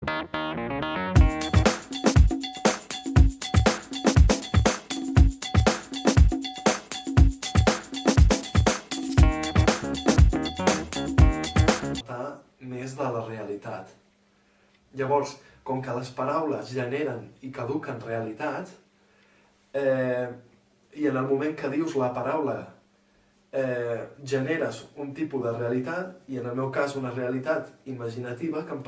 Més de la realitat. Llavors, com que les paraules generen i caduquen realitats, i en el moment que dius la paraula generes un tipus de realitat, i en el meu cas una realitat imaginativa que em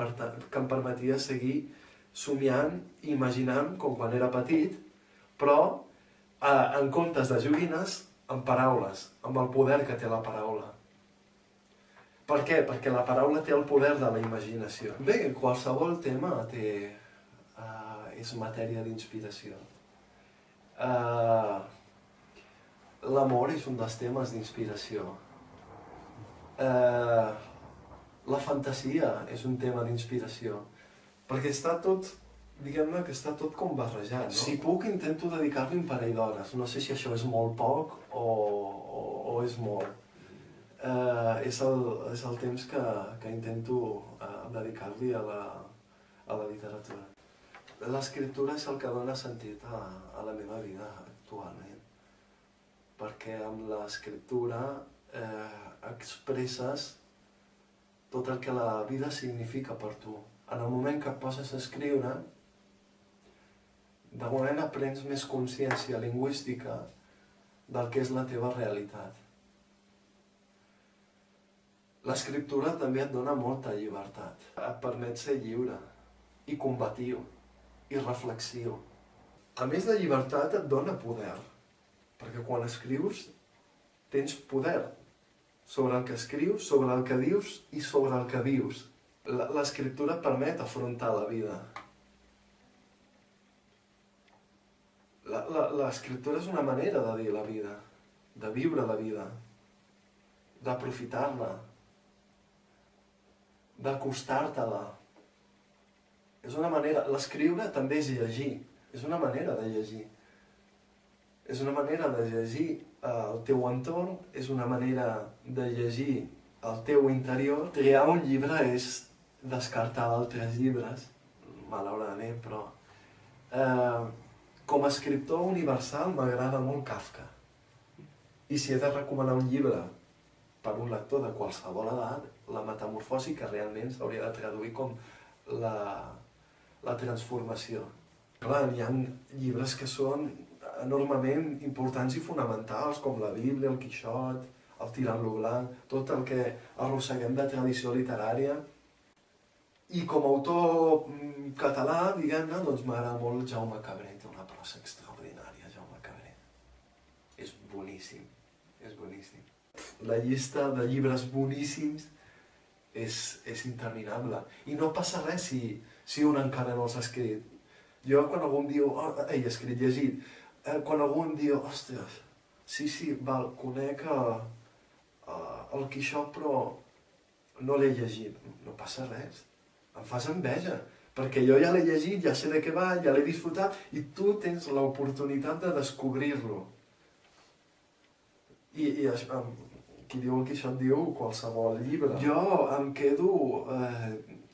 permetia seguir somiant i imaginant com quan era petit, però en comptes de joguines, amb paraules, amb el poder que té la paraula. Per què? Perquè la paraula té el poder de la imaginació. Bé, qualsevol tema és matèria d'inspiració. L'amor és un dels temes d'inspiració. La fantasia és un tema d'inspiració. Perquè està tot, diguem-ne que està tot com barrejat, no? Si puc, intento dedicar-li un parell d'hores. No sé si això és molt poc o és molt. És el temps que intento dedicar-li a la literatura. L'escriptura és el que dona sentit a la meva vida actualment, perquè amb l'escriptura expresses tot el que la vida significa per tu. En el moment que et poses a escriure, de moment aprens més consciència lingüística del que és la teva realitat. L'escriptura també et dona molta llibertat. Et permet ser lliure, i combatiu, i reflexiu. A més de llibertat et dona poder, perquè quan escrius tens poder sobre el que escrius, sobre el que dius i sobre el que vius. L'escriptura et permet afrontar la vida. L'escriptura és una manera de dir la vida, de viure la vida, d'aprofitar-la, d'acostar-te-la. És una manera... L'escriure també és llegir. És una manera de llegir. És una manera de llegir el teu entorn, és una manera de llegir el teu interior. Triar un llibre és descartar altres llibres, malauradament, però... Com a escriptor universal m'agrada molt Kafka. I si he de recomanar un llibre per un lector de qualsevol edat, la metamorfosi, que realment s'hauria de traduir com la transformació. Clar, hi ha llibres que són enormement importants i fonamentals, com la Bíblia, el Quixot, el Tirant-lo Blanc, tot el que arrosseguem de tradició literària. I com a autor català, diguem-ne, doncs m'agrada molt Jaume Cabré, té una prosa extraordinària, Jaume Cabré. És boníssim, és boníssim. La llista de llibres boníssims és interminable. I no passa res si un encara no els ha escrit. Jo, quan algú em diu, he escrit, llegit, quan algú em diu, ostres, sí, val, conec el Quixot, però no l'he llegit. No passa res. Em fas enveja, perquè jo ja l'he llegit, ja sé de què va, ja l'he disfrutat, i tu tens l'oportunitat de descobrir-lo. I qui diu el Quixot diu qualsevol llibre. Jo em quedo,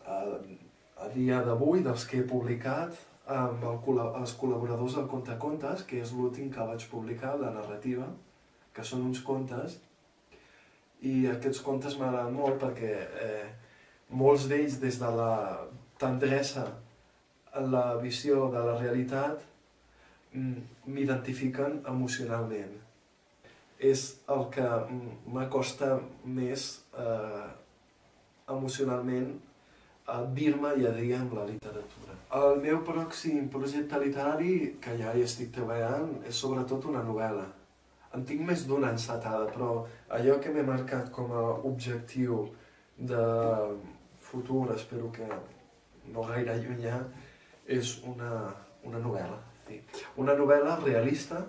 a dia d'avui, dels que he publicat, amb els col·laboradors del Contacontes, que és l'últim que vaig publicar, de narrativa, que són uns contes, i aquests contes m'agraden molt perquè molts d'ells, des de la tendresa en la visió de la realitat, m'identifiquen emocionalment. És el que m'acosta més emocionalment a dir-me i a dir amb la literatura. El meu pròxim projecte literari, que ja hi estic treballant, és sobretot una novel·la. En tinc més d'una encetada, però allò que m'he marcat com a objectiu de futur, espero que no gaire llunyà, és una novel·la. Una novel·la realista,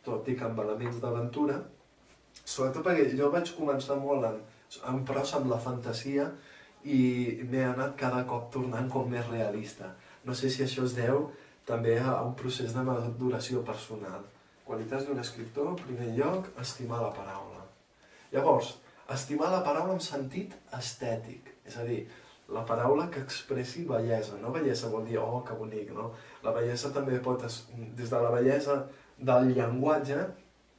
tot i que amb elements d'aventura, sobretot perquè jo vaig començar molt en prosa amb la fantasia i m'he anat cada cop tornant com més realista. No sé si això es deu també a un procés de maduració personal. Qualitats d'un escriptor, en primer lloc, estimar la paraula. Llavors, estimar la paraula en sentit estètic, és a dir, la paraula que expressi bellesa. No bellesa vol dir, oh, que bonic, no? La bellesa també pot, des de la bellesa del llenguatge,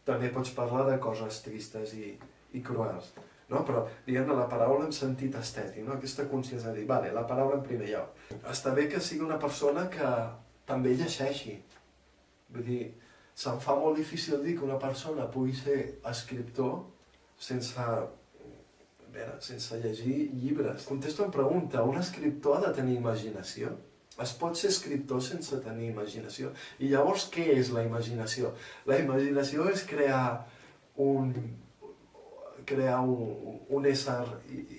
també pots parlar de coses tristes i cruels. No? Però, diguem-ne, la paraula en sentit estètic, no? Aquesta consciència de dir, vale, la paraula en primer lloc. Està bé que sigui una persona que també llegeixi. Vull dir, se'm fa molt difícil dir que una persona pugui ser escriptor sense llegir llibres. Contesto en pregunta, un escriptor ha de tenir imaginació? Es pot ser escriptor sense tenir imaginació? I llavors, què és la imaginació? La imaginació és crear un ésser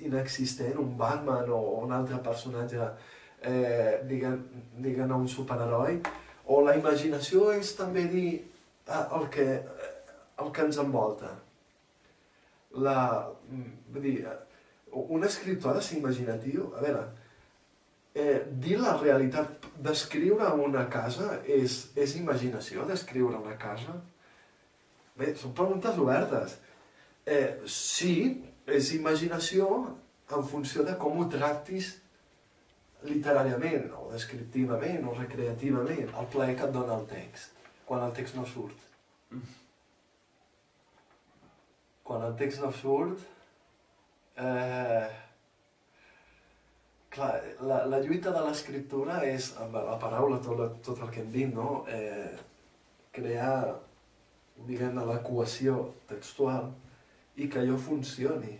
inexistent, un Batman o un altre personatge, diguem-ne un superheroi, o la imaginació és també dir el que ens envolta. Vull dir, un escriptor ha de ser imaginatiu. A veure, dir la realitat, descriure una casa és imaginació, descriure una casa? Bé, són preguntes obertes. Sí, és imaginació en funció de com ho tractis literàriament, o descriptivament, o recreativament. El plaer que et dona el text, quan el text no surt. Quan el text no surt, clar, la lluita de l'escriptura és, amb la paraula, tot el que hem dit, no? Crear, diguem-ne, la cohesió textual i que allò funcioni.